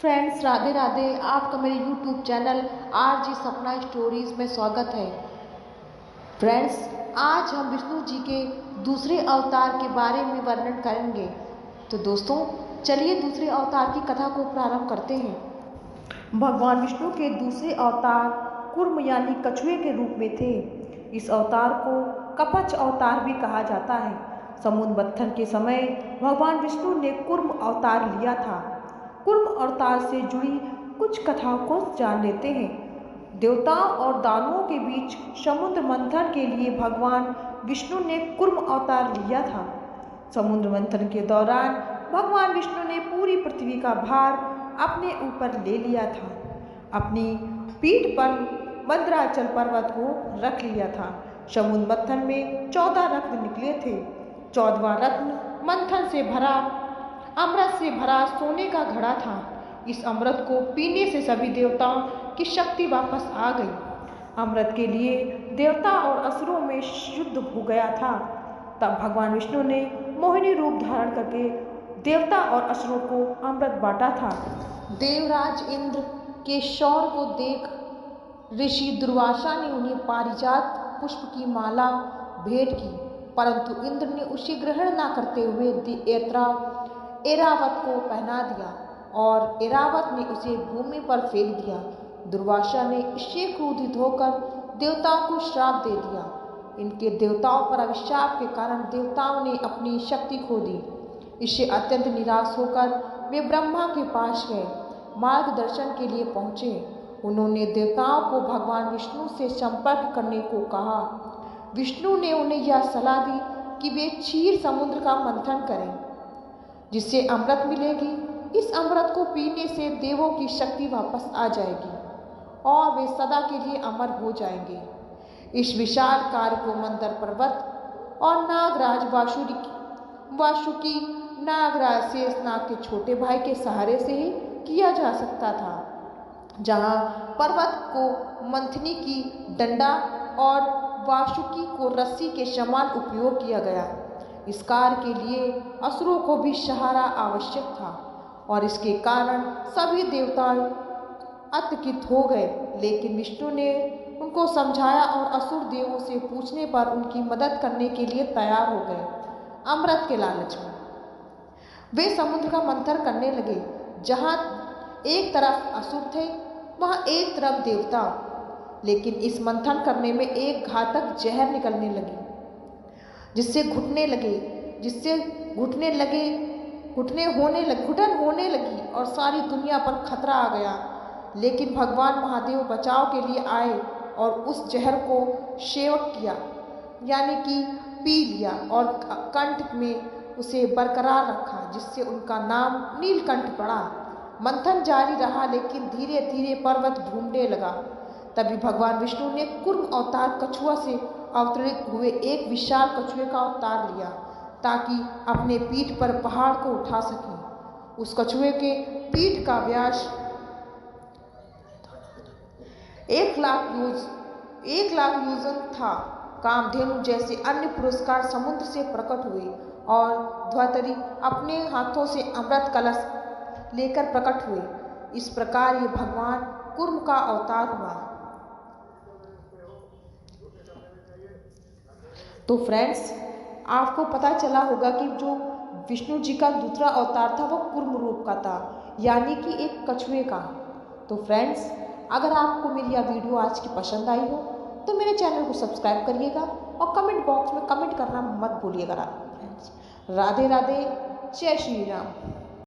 Friends, Radhe Radhe. आपका मेरे YouTube channel RG सपना स्टोरीज में स्वागत है। फ्रेंड्स, आज हम विष्णु जी के दूसरे अवतार के बारे में वर्णन करेंगे। तो दोस्तों, चलिए दूसरे अवतार की कथा को प्रारंभ करते हैं। भगवान विष्णु के दूसरे अवतार कूर्म यानी कछुए के रूप में थे। इस अवतार को कपच अवतार भी कहा जाता है। समुद्र मंथन के समय भगवान विष्णु ने कूर्म अवतार लिया था। कूर्म अवतार से जुड़ी कुछ कथाओं को जान लेते हैं। देवताओं और दानवों के बीच समुद्र मंथन के लिए भगवान विष्णु ने कूर्म अवतार लिया था। समुद्र मंथन के दौरान भगवान विष्णु ने पूरी पृथ्वी का भार अपने ऊपर ले लिया था। अपनी पीठ पर मंदराचल पर्वत को रख लिया था। समुद्र मंथन में 14 रत्न निकले थे। 14वां रत्न मंथन से भरा अमृत से भरा सोने का घड़ा था। इस अमृत को पीने से सभी देवताओं की शक्ति वापस आ गई। अमृत के लिए देवता और असुरों में युद्ध हो गया था। तब भगवान विष्णु ने मोहिनी रूप धारण करके देवता और असुरों को अमृत बांटा था। देवराज इंद्र के शौर्य को देख ऋषि दुर्वासा ने उन्हें पारिजात पुष्प की माला भेंट की, परंतु इंद्र ने उसे ग्रहण न करते हुए ऐरावत को पहना दिया और ऐरावत ने उसे भूमि पर फेंक दिया। दुर्वासा ने इससे क्रोधित होकर देवताओं को श्राप दे दिया। इनके देवताओं पर अभिशाप के कारण देवताओं ने अपनी शक्ति खो दी। इससे अत्यंत निराश होकर वे ब्रह्मा के पास गए, मार्गदर्शन के लिए पहुँचे। उन्होंने देवताओं को भगवान विष्णु से संपर्क करने को कहा। विष्णु ने उन्हें यह सलाह दी कि वे क्षीर समुद्र का मंथन करें, जिससे अमृत मिलेगी। इस अमृत को पीने से देवों की शक्ति वापस आ जाएगी और वे सदा के लिए अमर हो जाएंगे। इस विशाल कार्य को मंदर पर्वत और नागराज वासुकी नागराज शेषनाग के छोटे भाई के सहारे से ही किया जा सकता था। जहाँ पर्वत को मंथनी की डंडा और वासुकी को रस्सी के समान उपयोग किया गया। इस कार्य के लिए असुरों को भी सहारा आवश्यक था और इसके कारण सभी देवता आतंकित हो गए। लेकिन विष्णु ने उनको समझाया और असुर देवों से पूछने पर उनकी मदद करने के लिए तैयार हो गए। अमृत के लालच में वे समुद्र का मंथन करने लगे। जहाँ एक तरफ असुर थे, वहाँ एक तरफ देवता। लेकिन इस मंथन करने में एक घातक जहर निकलने लगी, जिससे घुटन होने लगी और सारी दुनिया पर खतरा आ गया। लेकिन भगवान महादेव बचाव के लिए आए और उस जहर को सेवक किया, यानी कि पी लिया और कंठ में उसे बरकरार रखा, जिससे उनका नाम नीलकंठ पड़ा। मंथन जारी रहा, लेकिन धीरे धीरे पर्वत ढूंढने लगा। तभी भगवान विष्णु ने कूर्म अवतार कछुआ से अवतरित हुए एक विशाल कछुए का अवतार लिया, ताकि अपने पीठ पर पहाड़ को उठा सकें। उस कछुए के पीठ का व्यास 1,00,000 योजन था। कामधेनु जैसे अन्य पुरस्कार समुद्र से प्रकट हुए और धवतरी अपने हाथों से अमृत कलश लेकर प्रकट हुए। इस प्रकार ये भगवान कूर्म का अवतार हुआ। तो फ्रेंड्स, आपको पता चला होगा कि जो विष्णु जी का दूसरा अवतार था वो कूर्म रूप का था, यानी कि एक कछुए का। तो फ्रेंड्स, अगर आपको मेरी यह वीडियो आज की पसंद आई हो तो मेरे चैनल को सब्सक्राइब करिएगा और कमेंट बॉक्स में कमेंट करना मत भूलिएगा। फ्रेंड्स, राधे राधे, जय श्री राम।